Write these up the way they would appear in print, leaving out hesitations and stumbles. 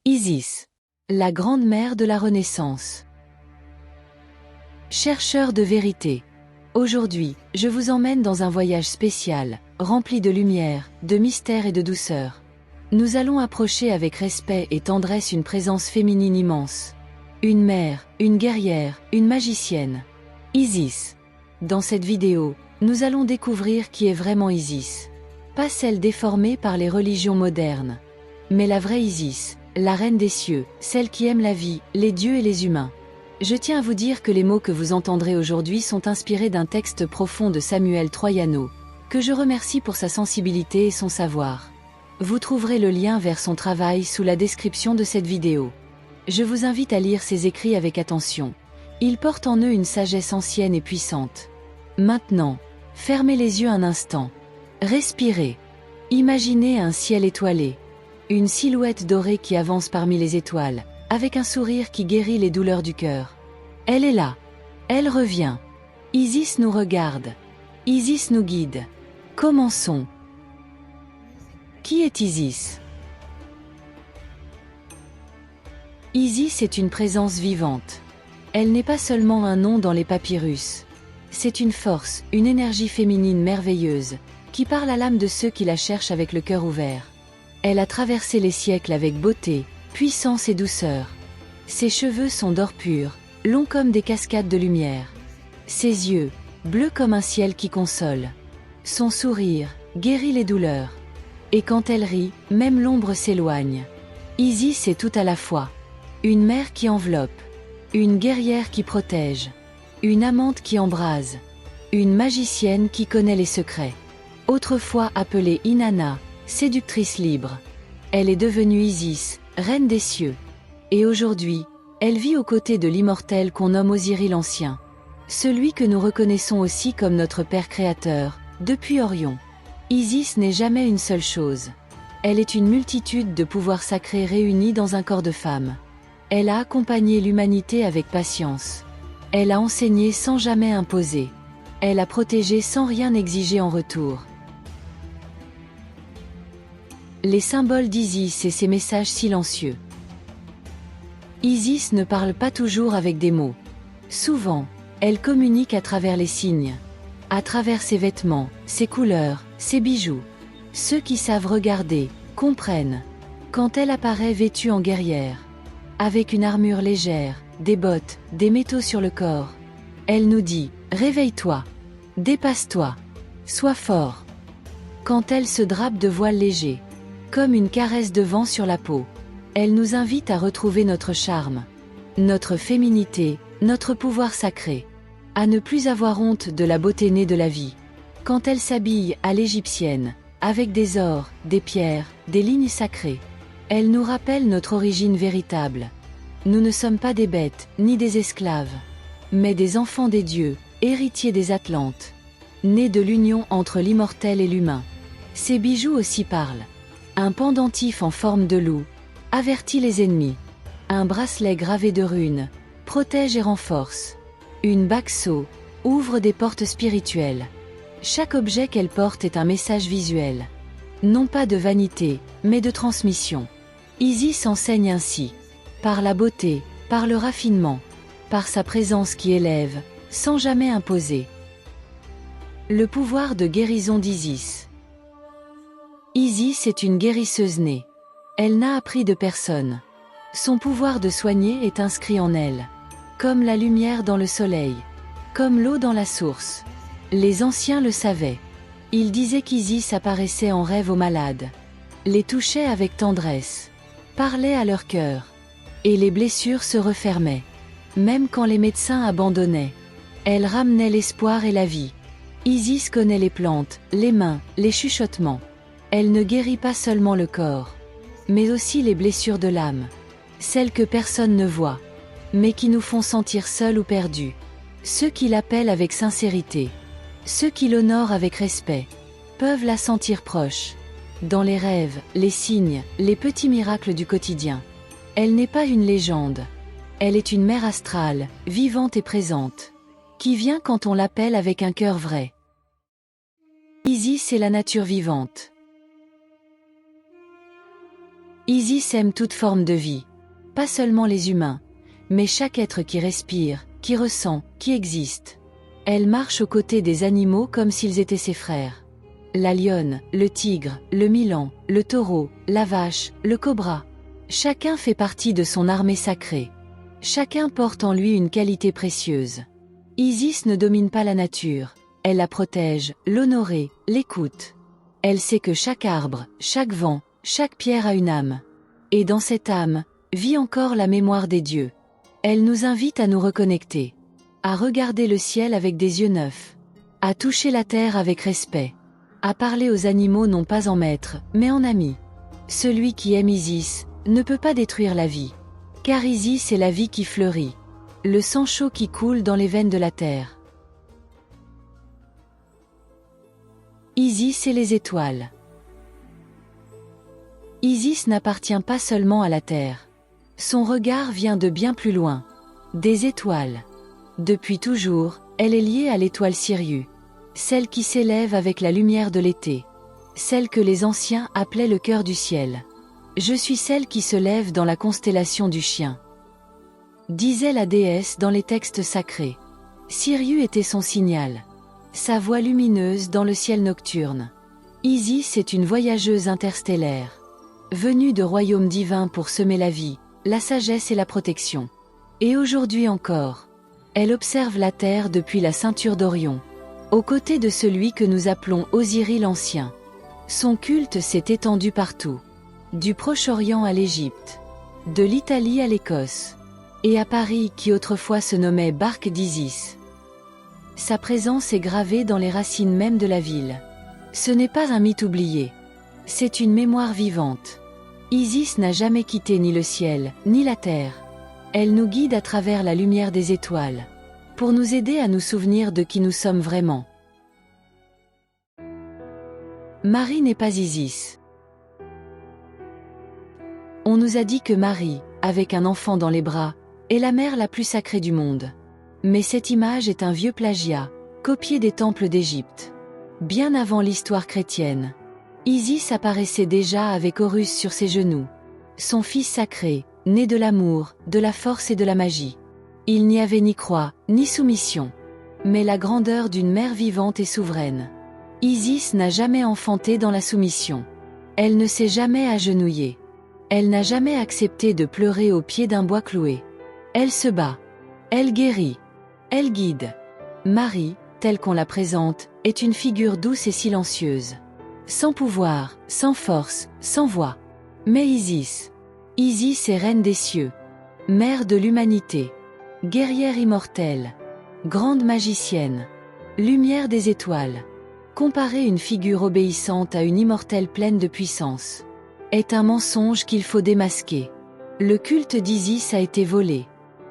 Isis, la grande mère de la Renaissance. Chercheurs de vérité. Aujourd'hui, je vous emmène dans un voyage spécial, rempli de lumière, de mystère et de douceur. Nous allons approcher avec respect et tendresse une présence féminine immense. Une mère, une guerrière, une magicienne. Isis. Dans cette vidéo, nous allons découvrir qui est vraiment Isis. Pas celle déformée par les religions modernes, mais la vraie Isis, la reine des cieux, celle qui aime la vie, les dieux et les humains. Je tiens à vous dire que les mots que vous entendrez aujourd'hui sont inspirés d'un texte profond de Samuel Troiano, que je remercie pour sa sensibilité et son savoir. Vous trouverez le lien vers son travail sous la description de cette vidéo. Je vous invite à lire ses écrits avec attention. Ils portent en eux une sagesse ancienne et puissante. Maintenant, fermez les yeux un instant. Respirez. Imaginez un ciel étoilé. Une silhouette dorée qui avance parmi les étoiles, avec un sourire qui guérit les douleurs du cœur. Elle est là. Elle revient. Isis nous regarde. Isis nous guide. Commençons. Qui est Isis? Isis est une présence vivante. Elle n'est pas seulement un nom dans les papyrus. C'est une force, une énergie féminine merveilleuse, qui parle à l'âme de ceux qui la cherchent avec le cœur ouvert. Elle a traversé les siècles avec beauté, puissance et douceur. Ses cheveux sont d'or pur, longs comme des cascades de lumière. Ses yeux, bleus comme un ciel qui console. Son sourire, guérit les douleurs. Et quand elle rit, même l'ombre s'éloigne. Isis est tout à la fois. Une mère qui enveloppe. Une guerrière qui protège. Une amante qui embrase. Une magicienne qui connaît les secrets. Autrefois appelée Inanna, séductrice libre. Elle est devenue Isis, reine des cieux. Et aujourd'hui, elle vit aux côtés de l'immortel qu'on nomme Osiris l'Ancien. Celui que nous reconnaissons aussi comme notre Père Créateur, depuis Orion. Isis n'est jamais une seule chose. Elle est une multitude de pouvoirs sacrés réunis dans un corps de femme. Elle a accompagné l'humanité avec patience. Elle a enseigné sans jamais imposer. Elle a protégé sans rien exiger en retour. Les symboles d'Isis et ses messages silencieux. Isis ne parle pas toujours avec des mots. Souvent, elle communique à travers les signes. À travers ses vêtements, ses couleurs, ses bijoux. Ceux qui savent regarder, comprennent. Quand elle apparaît vêtue en guerrière. Avec une armure légère, des bottes, des métaux sur le corps. Elle nous dit, réveille-toi. Dépasse-toi. Sois fort. Quand elle se drape de voiles légers. Comme une caresse de vent sur la peau. Elle nous invite à retrouver notre charme, notre féminité, notre pouvoir sacré. À ne plus avoir honte de la beauté née de la vie. Quand elle s'habille à l'égyptienne, avec des ors, des pierres, des lignes sacrées. Elle nous rappelle notre origine véritable. Nous ne sommes pas des bêtes, ni des esclaves. Mais des enfants des dieux, héritiers des Atlantes. Nés de l'union entre l'immortel et l'humain. Ces bijoux aussi parlent. Un pendentif en forme de loup avertit les ennemis. Un bracelet gravé de runes protège et renforce. Une bague-seau ouvre des portes spirituelles. Chaque objet qu'elle porte est un message visuel. Non pas de vanité, mais de transmission. Isis enseigne ainsi. Par la beauté, par le raffinement, par sa présence qui élève, sans jamais imposer. Le pouvoir de guérison d'Isis. Isis est une guérisseuse née. Elle n'a appris de personne. Son pouvoir de soigner est inscrit en elle. Comme la lumière dans le soleil. Comme l'eau dans la source. Les anciens le savaient. Ils disaient qu'Isis apparaissait en rêve aux malades. Les touchait avec tendresse. Parlait à leur cœur. Et les blessures se refermaient. Même quand les médecins abandonnaient. Elle ramenait l'espoir et la vie. Isis connaît les plantes, les mains, les chuchotements. Elle ne guérit pas seulement le corps, mais aussi les blessures de l'âme. Celles que personne ne voit, mais qui nous font sentir seuls ou perdus. Ceux qui l'appellent avec sincérité, ceux qui l'honorent avec respect, peuvent la sentir proche. Dans les rêves, les signes, les petits miracles du quotidien. Elle n'est pas une légende. Elle est une mère astrale, vivante et présente, qui vient quand on l'appelle avec un cœur vrai. Isis est la nature vivante. Isis aime toute forme de vie. Pas seulement les humains, mais chaque être qui respire, qui ressent, qui existe. Elle marche aux côtés des animaux comme s'ils étaient ses frères. La lionne, le tigre, le milan, le taureau, la vache, le cobra. Chacun fait partie de son armée sacrée. Chacun porte en lui une qualité précieuse. Isis ne domine pas la nature. Elle la protège, l'honore, l'écoute. Elle sait que chaque arbre, chaque vent, chaque pierre a une âme. Et dans cette âme, vit encore la mémoire des dieux. Elle nous invite à nous reconnecter. À regarder le ciel avec des yeux neufs. À toucher la terre avec respect. À parler aux animaux non pas en maîtres, mais en amis. Celui qui aime Isis ne peut pas détruire la vie. Car Isis est la vie qui fleurit. Le sang chaud qui coule dans les veines de la terre. Isis et les étoiles. Isis n'appartient pas seulement à la terre. Son regard vient de bien plus loin. Des étoiles. Depuis toujours, elle est liée à l'étoile Sirius. Celle qui s'élève avec la lumière de l'été. Celle que les anciens appelaient le cœur du ciel. Je suis celle qui se lève dans la constellation du chien. Disait la déesse dans les textes sacrés. Sirius était son signal. Sa voix lumineuse dans le ciel nocturne. Isis est une voyageuse interstellaire. Venue de royaumes divins pour semer la vie, la sagesse et la protection. Et aujourd'hui encore. Elle observe la terre depuis la ceinture d'Orion. Aux côtés de celui que nous appelons Osiris l'Ancien. Son culte s'est étendu partout. Du Proche-Orient à l'Égypte. De l'Italie à l'Écosse. Et à Paris qui autrefois se nommait Barque d'Isis. Sa présence est gravée dans les racines mêmes de la ville. Ce n'est pas un mythe oublié. C'est une mémoire vivante. Isis n'a jamais quitté ni le ciel, ni la terre. Elle nous guide à travers la lumière des étoiles. Pour nous aider à nous souvenir de qui nous sommes vraiment. Marie n'est pas Isis. On nous a dit que Marie, avec un enfant dans les bras, est la mère la plus sacrée du monde. Mais cette image est un vieux plagiat, copié des temples d'Égypte. Bien avant l'histoire chrétienne. Isis apparaissait déjà avec Horus sur ses genoux. Son fils sacré, né de l'amour, de la force et de la magie. Il n'y avait ni croix, ni soumission. Mais la grandeur d'une mère vivante et souveraine. Isis n'a jamais enfanté dans la soumission. Elle ne s'est jamais agenouillée. Elle n'a jamais accepté de pleurer au pied d'un bois cloué. Elle se bat. Elle guérit. Elle guide. Marie, telle qu'on la présente, est une figure douce et silencieuse. Sans pouvoir, sans force, sans voix. Mais Isis. Isis est reine des cieux. Mère de l'humanité. Guerrière immortelle. Grande magicienne. Lumière des étoiles. Comparer une figure obéissante à une immortelle pleine de puissance est un mensonge qu'il faut démasquer. Le culte d'Isis a été volé.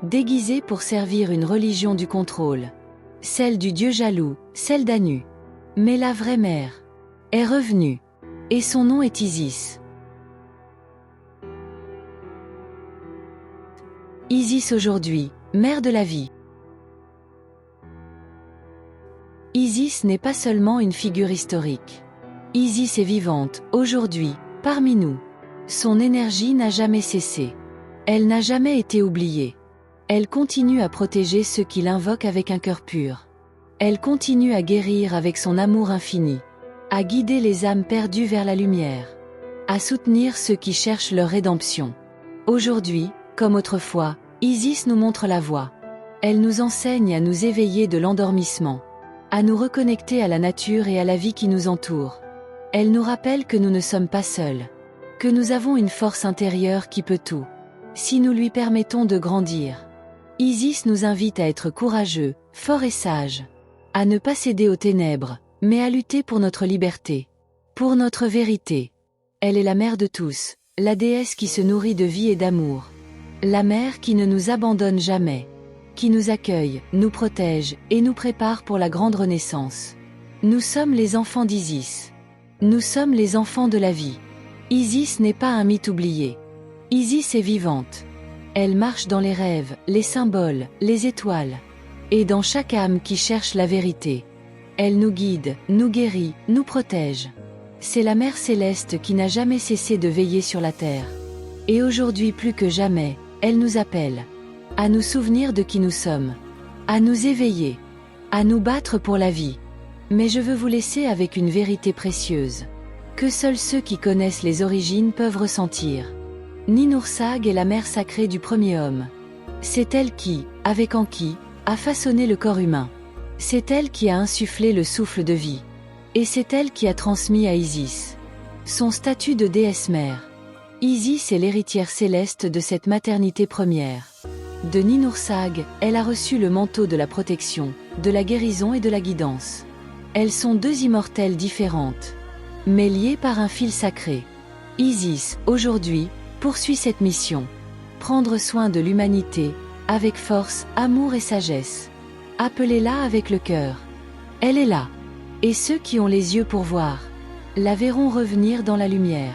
Déguisé pour servir une religion du contrôle. Celle du dieu jaloux, celle d'Anu. Mais la vraie mère est revenue. Et son nom est Isis. Isis aujourd'hui, mère de la vie. Isis n'est pas seulement une figure historique. Isis est vivante, aujourd'hui, parmi nous. Son énergie n'a jamais cessé. Elle n'a jamais été oubliée. Elle continue à protéger ceux qui l'invoquent avec un cœur pur. Elle continue à guérir avec son amour infini. À guider les âmes perdues vers la lumière. À soutenir ceux qui cherchent leur rédemption. Aujourd'hui, comme autrefois, Isis nous montre la voie. Elle nous enseigne à nous éveiller de l'endormissement. À nous reconnecter à la nature et à la vie qui nous entoure. Elle nous rappelle que nous ne sommes pas seuls. Que nous avons une force intérieure qui peut tout. Si nous lui permettons de grandir. Isis nous invite à être courageux, forts et sages. À ne pas céder aux ténèbres, mais à lutter pour notre liberté. Pour notre vérité. Elle est la mère de tous, la déesse qui se nourrit de vie et d'amour. La mère qui ne nous abandonne jamais. Qui nous accueille, nous protège, et nous prépare pour la grande renaissance. Nous sommes les enfants d'Isis. Nous sommes les enfants de la vie. Isis n'est pas un mythe oublié. Isis est vivante. Elle marche dans les rêves, les symboles, les étoiles. Et dans chaque âme qui cherche la vérité. Elle nous guide, nous guérit, nous protège. C'est la Mère Céleste qui n'a jamais cessé de veiller sur la terre. Et aujourd'hui plus que jamais, elle nous appelle à nous souvenir de qui nous sommes, à nous éveiller, à nous battre pour la vie. Mais je veux vous laisser avec une vérité précieuse, que seuls ceux qui connaissent les origines peuvent ressentir. Ninhursag est la mère sacrée du premier homme. C'est elle qui, avec Enki, a façonné le corps humain. C'est elle qui a insufflé le souffle de vie. Et c'est elle qui a transmis à Isis son statut de déesse mère. Isis est l'héritière céleste de cette maternité première. De Ninhursag, elle a reçu le manteau de la protection, de la guérison et de la guidance. Elles sont deux immortelles différentes, mais liées par un fil sacré. Isis, aujourd'hui, poursuit cette mission. Prendre soin de l'humanité, avec force, amour et sagesse. Appelez-la avec le cœur. Elle est là. Et ceux qui ont les yeux pour voir, la verront revenir dans la lumière.